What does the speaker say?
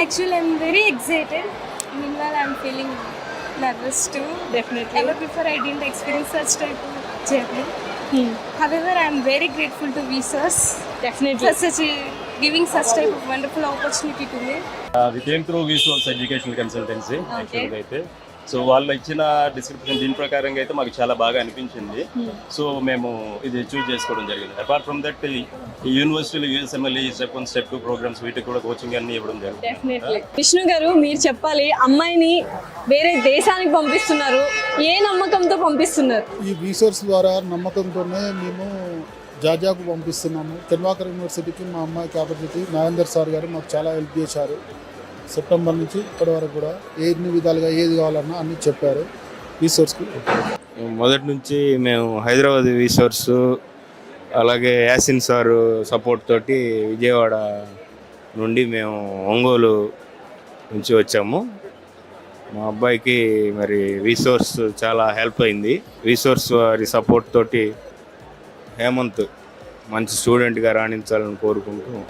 Actually, I'm very excited. Meanwhile, I'm feeling nervous too. Definitely. Ever before, I didn't experience such type of journey. However, I'm very grateful to Vsauce Definitely. for giving such type of wonderful opportunity to me. We came through Vsauce educational consultancy యాక్చువల్గా అయితే so వాళ్ళు ఇచ్చిన description దీని ప్రకారంగా అయితే మాకు చాలా బాగా అనిపించింది. సో మేము ఇది చూస్ చేసుకోవడం జరిగింది. అపార్ట్ ఫ్రమ్ దట్ ఈ యూనివర్సిటీలో యూఎస్ఎంఎల్ఈ స్టెప్ 1 స్టెప్ 2 ప్రోగ్రామ్స్ వీటికి కూడా కోచింగ్ అన్ని ఇవ్వడం జరిగింది. డెఫినెట్లీ. విష్ణు గారు మీరు చెప్పాలి, అమ్మాయిని వేరే దేశానికి పంపిస్తున్నారు, ఏ నమ్మకంతో పంపిస్తున్నారు? ఈ రీసోర్స్ ద్వారా నమ్మకంతోనే మేము జాజాకు పంపిస్తున్నాము. తెన్వాకర్ యూనివర్సిటీకి మా అమ్మాయి కాబట్టి నాగేందర్ సార్ గారు మాకు చాలా హెల్ప్ చేశారు. సెప్టెంబర్ నుంచి ఇప్పటి వరకు కూడా ఎన్ని విధాలుగా ఏది కావాలన్నా అన్నీ చెప్పారు. రీసోర్స్కి మొదటి నుంచి మేము హైదరాబాద్ రీసోర్స్ అలాగే యాసిన్ సార్ సపోర్ట్ తోటి విజయవాడ నుండి మేము ఒంగోలు నుంచి వచ్చాము. మా అబ్బాయికి మరి రీసోర్స్ చాలా హెల్ప్ అయింది. రీసోర్స్ వారి సపోర్ట్ తోటి హేమంత్ మంచి స్టూడెంట్గా రాణించాలని కోరుకుంటూ